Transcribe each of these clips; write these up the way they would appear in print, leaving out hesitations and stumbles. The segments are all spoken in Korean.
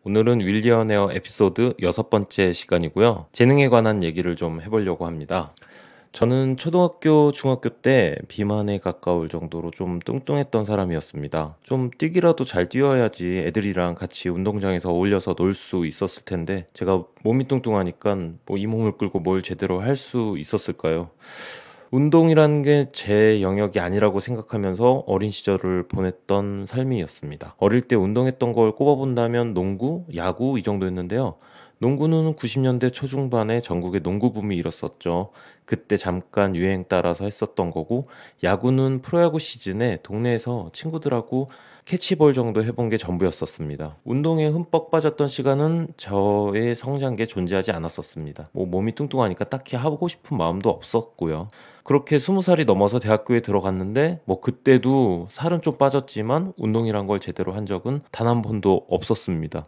오늘은 윌리언 에어 에피소드 6번째 시간이고요. 재능에 관한 얘기를 좀 해보려고 합니다. 저는 초등학교, 중학교 때 비만에 가까울 정도로 좀 뚱뚱했던 사람이었습니다. 좀 뛰기라도 잘 뛰어야지 애들이랑 같이 운동장에서 어울려서 놀 수 있었을 텐데 제가 몸이 뚱뚱하니까 뭐 이 몸을 끌고 뭘 제대로 할 수 있었을까요? 운동이라는 게 제 영역이 아니라고 생각하면서 어린 시절을 보냈던 삶이었습니다. 어릴 때 운동했던 걸 꼽아본다면 농구, 야구 이 정도였는데요. 농구는 90년대 초중반에 전국에 농구 붐이 일었었죠. 그때 잠깐 유행 따라서 했었던 거고, 야구는 프로야구 시즌에 동네에서 친구들하고 캐치볼 정도 해본 게 전부였었습니다. 운동에 흠뻑 빠졌던 시간은 저의 성장기에 존재하지 않았었습니다. 뭐 몸이 뚱뚱하니까 딱히 하고 싶은 마음도 없었고요. 그렇게 20살이 넘어서 대학교에 들어갔는데 뭐 그때도 살은 좀 빠졌지만 운동이란 걸 제대로 한 적은 단 한 번도 없었습니다.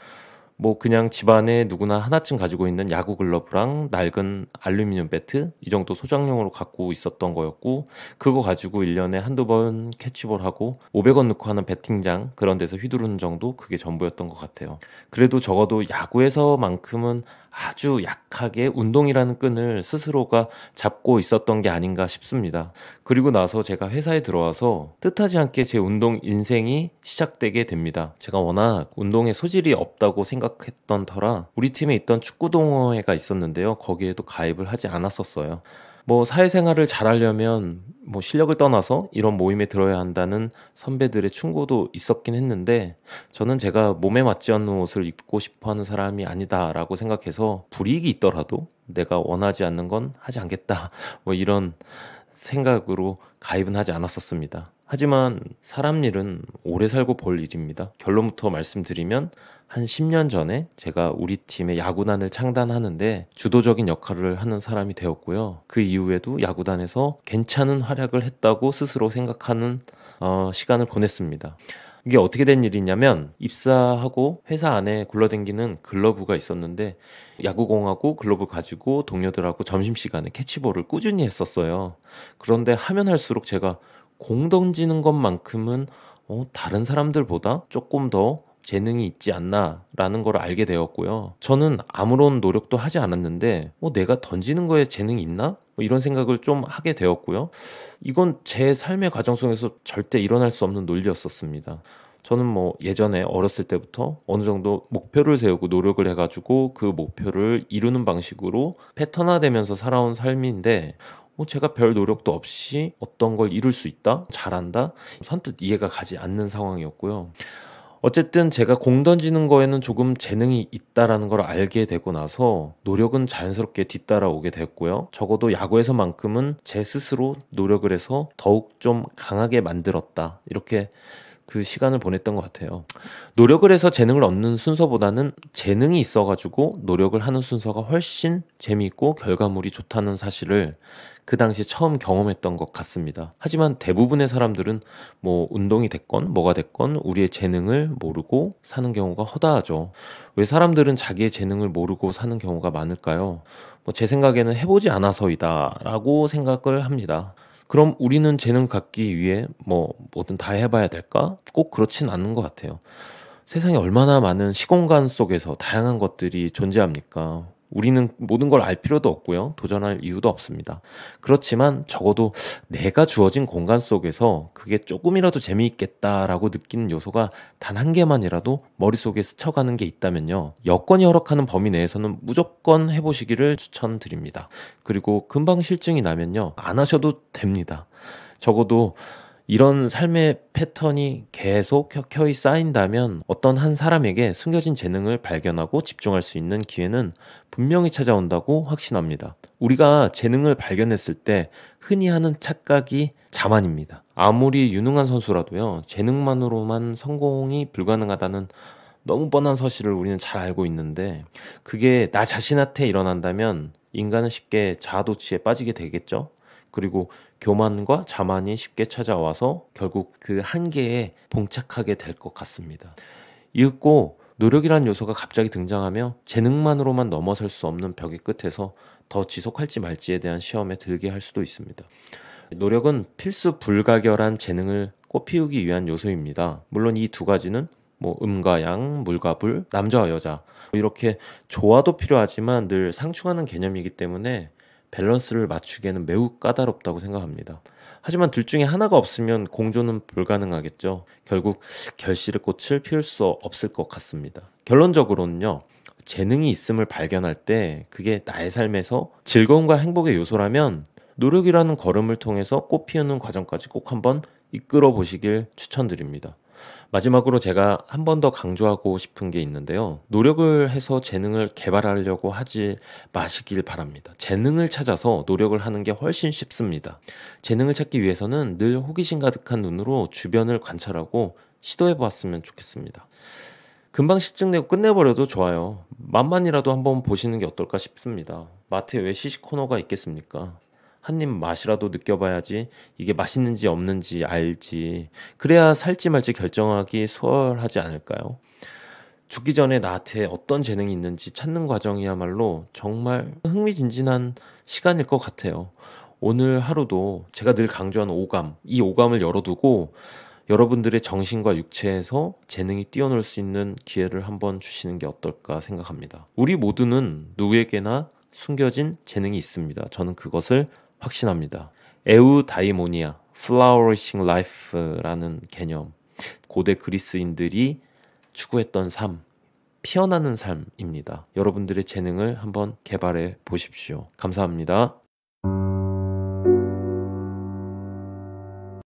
뭐 그냥 집안에 누구나 하나쯤 가지고 있는 야구 글러브랑 낡은 알루미늄 배트 이 정도 소장용으로 갖고 있었던 거였고, 그거 가지고 1년에 한두 번 캐치볼 하고 500원 넣고 하는 배팅장 그런 데서 휘두르는 정도, 그게 전부였던 것 같아요. 그래도 적어도 야구에서만큼은 아주 약하게 운동이라는 끈을 스스로가 잡고 있었던 게 아닌가 싶습니다. 그리고 나서 제가 회사에 들어와서 뜻하지 않게 제 운동 인생이 시작되게 됩니다. 제가 워낙 운동에 소질이 없다고 생각했던 터라 우리 팀에 있던 축구 동호회가 있었는데요. 거기에도 가입을 하지 않았었어요. 뭐 사회생활을 잘하려면 뭐 실력을 떠나서 이런 모임에 들어야 한다는 선배들의 충고도 있었긴 했는데, 저는 제가 몸에 맞지 않는 옷을 입고 싶어 하는 사람이 아니다라고 생각해서 불이익이 있더라도 내가 원하지 않는 건 하지 않겠다 뭐 이런 생각으로 가입은 하지 않았었습니다. 하지만 사람 일은 오래 살고 볼 일입니다. 결론부터 말씀드리면 한 10년 전에 제가 우리 팀의 야구단을 창단하는데 주도적인 역할을 하는 사람이 되었고요. 그 이후에도 야구단에서 괜찮은 활약을 했다고 스스로 생각하는 시간을 보냈습니다. 이게 어떻게 된 일이냐면, 입사하고 회사 안에 굴러댕기는 글러브가 있었는데 야구공하고 글러브 가지고 동료들하고 점심시간에 캐치볼을 꾸준히 했었어요. 그런데 하면 할수록 제가 공 던지는 것만큼은 다른 사람들보다 조금 더 재능이 있지 않나라는 걸 알게 되었고요. 저는 아무런 노력도 하지 않았는데 내가 던지는 거에 재능이 있나? 뭐 이런 생각을 좀 하게 되었고요. 이건 제 삶의 과정 속에서 절대 일어날 수 없는 논리였었습니다. 저는 뭐 예전에 어렸을 때부터 어느 정도 목표를 세우고 노력을 해가지고 그 목표를 이루는 방식으로 패턴화되면서 살아온 삶인데, 제가 별 노력도 없이 어떤 걸 이룰 수 있다? 잘한다? 선뜻 이해가 가지 않는 상황이었고요. 어쨌든 제가 공 던지는 거에는 조금 재능이 있다라는 걸 알게 되고 나서 노력은 자연스럽게 뒤따라오게 됐고요. 적어도 야구에서만큼은 제 스스로 노력을 해서 더욱 좀 강하게 만들었다, 이렇게 그 시간을 보냈던 것 같아요. 노력을 해서 재능을 얻는 순서보다는 재능이 있어가지고 노력을 하는 순서가 훨씬 재미있고 결과물이 좋다는 사실을 그 당시 처음 경험했던 것 같습니다. 하지만 대부분의 사람들은 뭐 운동이 됐건 뭐가 됐건 우리의 재능을 모르고 사는 경우가 허다하죠. 왜 사람들은 자기의 재능을 모르고 사는 경우가 많을까요? 뭐 제 생각에는 해보지 않아서이다 라고 생각을 합니다. 그럼 우리는 재능 갖기 위해 뭐든 다 해봐야 될까? 꼭 그렇진 않은 것 같아요. 세상에 얼마나 많은 시공간 속에서 다양한 것들이 존재합니까? 우리는 모든 걸 알 필요도 없고요. 도전할 이유도 없습니다. 그렇지만 적어도 내가 주어진 공간 속에서 그게 조금이라도 재미있겠다라고 느끼는 요소가 단 한 개만이라도 머릿속에 스쳐가는 게 있다면요, 여건이 허락하는 범위 내에서는 무조건 해보시기를 추천드립니다. 그리고 금방 실증이 나면요, 안 하셔도 됩니다. 적어도 이런 삶의 패턴이 계속 켜켜이 쌓인다면 어떤 한 사람에게 숨겨진 재능을 발견하고 집중할 수 있는 기회는 분명히 찾아온다고 확신합니다. 우리가 재능을 발견했을 때 흔히 하는 착각이 자만입니다. 아무리 유능한 선수라도요, 재능만으로만 성공이 불가능하다는 너무 뻔한 사실을 우리는 잘 알고 있는데, 그게 나 자신한테 일어난다면 인간은 쉽게 자아도취에 빠지게 되겠죠. 그리고 교만과 자만이 쉽게 찾아와서 결국 그 한계에 봉착하게 될 것 같습니다. 이윽고 노력이란 요소가 갑자기 등장하며 재능만으로만 넘어설 수 없는 벽의 끝에서 더 지속할지 말지에 대한 시험에 들게 할 수도 있습니다. 노력은 필수 불가결한 재능을 꽃피우기 위한 요소입니다. 물론 이 두 가지는 뭐 음과 양, 물과 불, 남자와 여자 이렇게 조화도 필요하지만 늘 상충하는 개념이기 때문에 밸런스를 맞추기에는 매우 까다롭다고 생각합니다. 하지만 둘 중에 하나가 없으면 공존은 불가능하겠죠. 결국 결실의 꽃을 피울 수 없을 것 같습니다. 결론적으로는요. 재능이 있음을 발견할 때 그게 나의 삶에서 즐거움과 행복의 요소라면 노력이라는 걸음을 통해서 꽃 피우는 과정까지 꼭 한번 이끌어 보시길 추천드립니다. 마지막으로 제가 한 번 더 강조하고 싶은 게 있는데요. 노력을 해서 재능을 개발하려고 하지 마시길 바랍니다. 재능을 찾아서 노력을 하는 게 훨씬 쉽습니다. 재능을 찾기 위해서는 늘 호기심 가득한 눈으로 주변을 관찰하고 시도해 보았으면 좋겠습니다. 금방 실증내고 끝내버려도 좋아요. 맛만이라도 한번 보시는 게 어떨까 싶습니다. 마트에 왜 시식 코너가 있겠습니까? 한 입 맛이라도 느껴봐야지 이게 맛있는지 없는지 알지. 그래야 살지 말지 결정하기 수월하지 않을까요? 죽기 전에 나한테 어떤 재능이 있는지 찾는 과정이야말로 정말 흥미진진한 시간일 것 같아요. 오늘 하루도 제가 늘 강조하는 오감, 이 오감을 열어두고 여러분들의 정신과 육체에서 재능이 뛰어놀 수 있는 기회를 한번 주시는 게 어떨까 생각합니다. 우리 모두는 누구에게나 숨겨진 재능이 있습니다. 저는 그것을 확신합니다. 에우다이모니아, Flourishing Life라는 개념. 고대 그리스인들이 추구했던 삶, 피어나는 삶입니다. 여러분들의 재능을 한번 개발해 보십시오. 감사합니다.